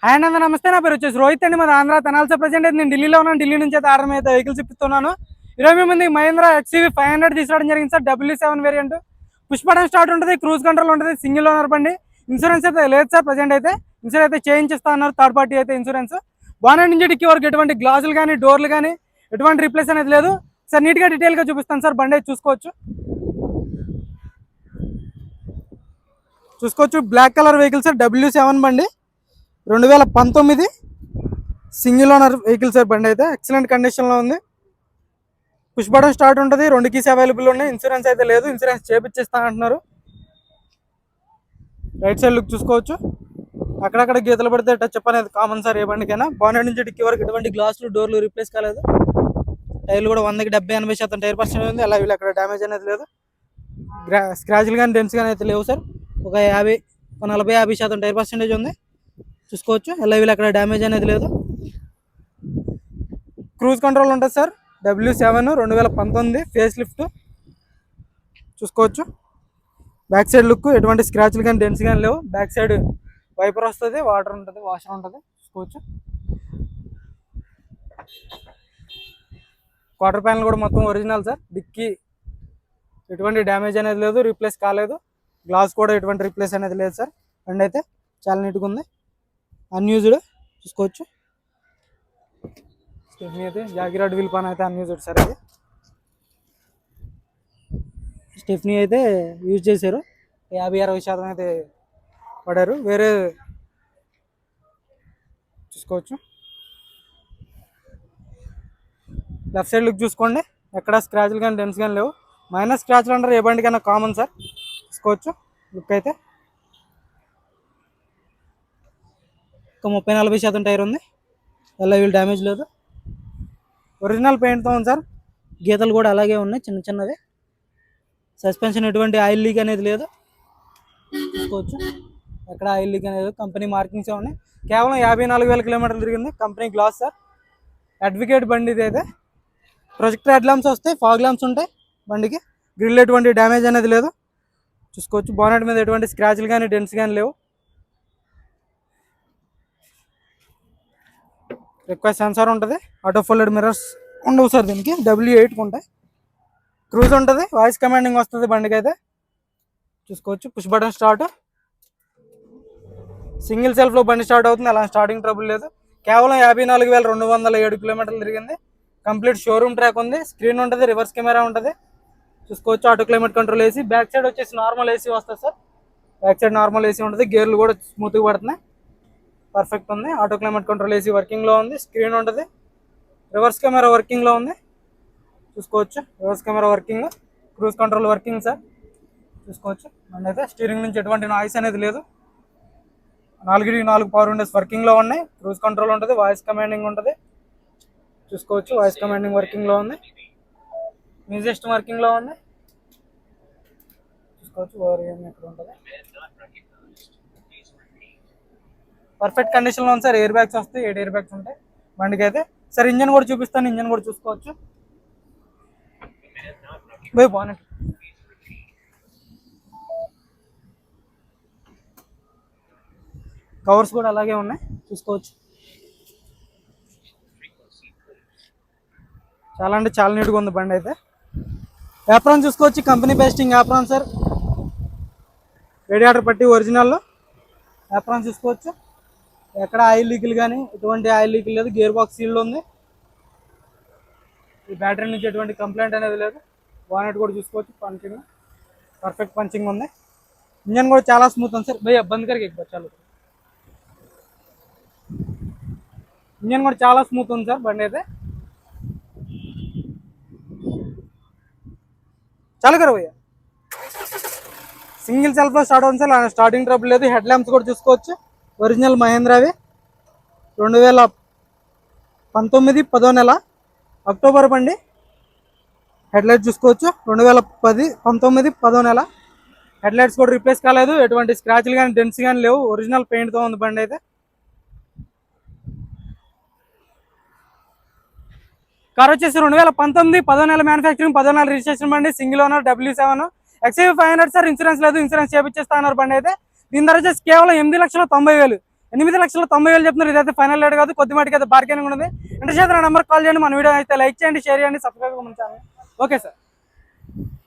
Hi అన్న, నమస్తే. నా పేరు వచ్చేసి రోహిత్ అండి. మన ఆంధ్ర తెనాల్సే ప్రజెంట్ అయితే నేను ఢిల్లీలో ఉన్నాను. ఢిల్లీ నుంచి అయితే ఆర్డర్ అయితే వెహికల్స్ ఇప్పిస్తున్నాను. ఈరోజు మేము ముందు మహీంద్రా XUV 500 తీసుకురావడం జరిగింది sir. W7 variant, push button start ఉంటుంది, క్రూజ్ కంట్రోల్ ఉంటుంది, సింగిల్ ఓనర్ బండి. ఇన్సూరెన్స్ అయితే లేదు సార్. ప్రజెంట్ అయితే ఇన్సూరెన్స్ అయితే చేయించిస్తా అన్నారు, థర్డ్ పార్టీ అయితే ఇన్సూరెన్స్. బానెట్ నుంచి డిక్కీ వరకు ఎటువంటి గ్లాసులు కానీ డోర్లు కానీ ఎటువంటి రీప్లేస్ అనేది లేదు సార్. నీట్గా డీటెయిల్గా చూపిస్తాను సార్. బండి అయితే చూసుకోవచ్చు. Black colour vehicle sir. W7 బండి, 2019 సింగిల్ ఓనర్ వెహికల్ సార్. బండి అయితే ఎక్సలెంట్ కండిషన్లో ఉంది. పుష్ బటన్ స్టార్ట్ ఉంటుంది, 2 కీస్ అవైలబుల్ ఉన్నాయి. ఇన్సూరెన్స్ అయితే లేదు, ఇన్సూరెన్స్ చేపిచ్చేస్తా అంటున్నారు. రైట్ సైడ్ లుక్ చూసుకోవచ్చు. అక్కడక్కడ గీతలు పడితే టచ్ అప్ అనేది కామన్ సార్ ఏ బండికైనా. బానెట్ నుంచి డిక్కీ వరకు ఎటువంటి గ్లాసులు డోర్లు రీప్లేస్ కాలేదు. టైర్లు కూడా 100కి 70-80% టైర్ పర్సెంట్ ఉంది. అలా వీళ్ళు అక్కడ డ్యామేజ్ అనేది లేదు. స్క్రాచ్లు కానీ డెంట్స్ కానీ అయితే లేవు సార్. ఒక 40-50% టైర్ పర్సెంటేజ్ ఉంది చూసుకోవచ్చు. ఎలా వీళ్ళు అక్కడ డ్యామేజ్ అనేది లేదు. క్రూజ్ కంట్రోల్ ఉంటుంది సార్. W7 2019 ఫేస్ లిఫ్ట్ చూసుకోవచ్చు. బ్యాక్ సైడ్ లుక్ ఎటువంటి స్క్రాచ్లు కానీ డెంట్స్ కానీ లేవు. బ్యాక్ సైడ్ వైపర్ వస్తుంది, వాటర్ ఉంటుంది, వాషర్ ఉంటుంది చూసుకోవచ్చు. క్వార్టర్ ప్యానల్ కూడా మొత్తం ఒరిజినల్ సార్. డిక్కీ ఎటువంటి డ్యామేజ్ అనేది లేదు, రీప్లేస్ కాలేదు. గ్లాస్ కూడా ఎటువంటి రీప్లేస్ అనేది లేదు సార్. బండి అయితే చాలా నీట్గా ఉంది, అన్యూజ్డ్ చూసుకోవచ్చు. స్టెఫ్నీ అయితే జాగిరాడ్ వీల్ పాన్ అయితే అన్యూజ్డ్ సార్. అది స్టెఫ్నీ అయితే యూజ్ చేశారు, 50-60% అయితే పడారు. వేరే చూసుకోవచ్చు. లెఫ్ట్ సైడ్ లుక్ చూసుకోండి, ఎక్కడ స్క్రాచ్లు కానీ డెంట్స్ కానీ లేవు. మైనస్ స్క్రాచ్లు అంటారు ఏ బండికైనా కామన్ సార్ చూసుకోవచ్చు. లుక్ అయితే ఒక 30-40% టైర్ ఉంది. ఎలా వీళ్ళు డ్యామేజ్ లేదు. ఒరిజినల్ పెయింట్తో ఉంది సార్. గీతలు కూడా అలాగే ఉన్నాయి, చిన్న చిన్నవి. సస్పెన్షన్ ఎటువంటి ఆయిల్ లీక్ అనేది లేదు చూసుకోవచ్చు. ఎక్కడ ఆయిల్ లీక్ అనేది లేదు. కంపెనీ మార్కింగ్స్ ఉన్నాయి. కేవలం 54,000 కిలోమీటర్లు తిరిగింది. Company glass sir. అడ్వకేట్ బండి ఇది అయితే. ప్రొజెక్టర్ హెడ్ ల్యాంప్స్ వస్తాయి, ఫాగ్ ల్యాంప్స్ ఉంటాయి బండికి. గ్రిల్ ఎటువంటి డ్యామేజ్ అనేది లేదు చూసుకోవచ్చు. బానెట్ మీద ఎటువంటి స్క్రాచ్లు కానీ డెంట్స్ కానీ లేవు. రిక్వెస్ట్ సెన్సార్ ఉంటుంది. ఆటో ఫోల్డెడ్ మిర్రర్స్ ఉండవు సార్ దీనికి. W8 ఉంటాయి. క్రూజ్ ఉంటుంది, వాయిస్ కమాండింగ్ వస్తుంది బండికి అయితే చూసుకోవచ్చు. పుష్ బటన్ స్టార్ట్, సింగిల్ సెల్ఫ్లో బండి స్టార్ట్ అవుతుంది. అలా స్టార్టింగ్ ట్రబుల్ లేదు. కేవలం 54,207 కిలోమీటర్లు తిరిగింది. కంప్లీట్ షోరూమ్ ట్రాక్ ఉంది. స్క్రీన్ ఉంటుంది, రివర్స్ కెమెరా ఉంటుంది చూసుకోవచ్చు. Auto climate control AC. Back side వచ్చేసి నార్మల్ ఏసీ వస్తుంది sir. Back side normal AC ఉంటుంది. గేర్లు కూడా స్మూత్గా పడుతున్నాయి, పర్ఫెక్ట్ ఉంది. ఆటో క్లైమేట్ కంట్రోల్ ఏసీ వర్కింగ్లో ఉంది. స్క్రీన్ ఉంటుంది, రివర్స్ కెమెరా వర్కింగ్లో ఉంది చూసుకోవచ్చు. Reverse camera working, cruise control working sir చూసుకోవచ్చు. అండ్ అయితే స్టీరింగ్ నుంచి ఎటువంటి నాయిస్ అనేది లేదు. 4 పవర్ విండోస్ వర్కింగ్లో ఉన్నాయి. క్రూజ్ కంట్రోల్ ఉంటుంది, వాయిస్ కమాండింగ్ ఉంటుంది చూసుకోవచ్చు. వాయిస్ కమాండింగ్ వర్కింగ్లో ఉంది. మ్యూజిక్ సిస్టమ్ వర్కింగ్లో ఉంది చూసుకోవచ్చు. ఓఆర్ఎం ఎక్కడ ఉంటుంది, పర్ఫెక్ట్ కండిషన్లో ఉంది సార్. ఎయిర్ బ్యాగ్స్ వస్తాయి, 8 ఎయిర్ బ్యాగ్స్ ఉంటాయి బండికి అయితే. సార్ ఇంజన్ కూడా చూపిస్తాను, ఇంజన్ కూడా చూసుకోవచ్చు. బానెట్ కవర్స్ కూడా అలాగే ఉన్నాయి చూసుకోవచ్చు. చాలా అంటే చాలా నీట్గా ఉంది బండి అయితే. యాప్రాన్ చూసుకోవచ్చు, company pasting apron sir. Radiator పట్టి ఒరిజినల్లో యాప్రాన్ చూసుకోవచ్చు. ఎక్కడ ఆయిల్ లీకులు కానీ ఎటువంటి ఆయిల్ లీకులు లేదు. గేర్ బాక్స్ సీల్డ్ ఉంది. ఈ బ్యాటరీ నుంచి ఎటువంటి కంప్లైంట్ అనేది లేదు. బానెట్ కూడా చూసుకోవచ్చు, పంచింగ్ పర్ఫెక్ట్ పంచింగ్ ఉంది. ఇంజన్ కూడా చాలా స్మూత్ ఉంది సార్. భయ్యా బంద్ కరికి చాలు. ఇంజన్ కూడా చాలా స్మూత్ ఉంది సార్ బండి అయితే. చాలు కరు భయ్యా. సింగిల్ సెల్ఫ్లో స్టార్ట్ అవుతుంది సార్. స్టార్టింగ్ ట్రబుల్ లేదు. హెడ్ ల్యాంప్స్ కూడా చూసుకోవచ్చు, ఒరిజినల్ మహేంద్రావి. 2019 10వ నెల అక్టోబర్ బండి. హెడ్లైట్ చూసుకోవచ్చు. 2019 10వ నెల. హెడ్లైట్స్ కూడా రీప్లేస్ కాలేదు. ఎటువంటి స్క్రాచ్లు కానీ డెంట్స్ కానీ లేవు. ఒరిజినల్ పెయింట్తో ఉంది బండి అయితే. కార్ వచ్చేసి 2019 10వ నెల మ్యానుఫ్యాక్చరింగ్, 10వ నెల రిజిస్ట్రేషన్ బండి. Single owner, W7 XUV 500 sir. Insurance లేదు, ఇన్సూరెన్స్ చేపించేస్తా అన్నారు బండి అయితే. దీని ధర వచ్చేసి కేవలం 8,90,000. 8,90,000 చెప్తున్నారు. ఇదైతే ఫైనల్ రేట్ కాదు, కొద్ది మటుకు అయితే బార్గెనింగ్ ఉన్నది. ఇంట్రెస్ట్ అయితే నా నెంబర్ కాల్ చేయండి. మన వీడియో అయితే లైక్ చేయండి, షేర్ చేయండి, సబ్స్క్రైబ్ మన ఛానల్. Okay sir.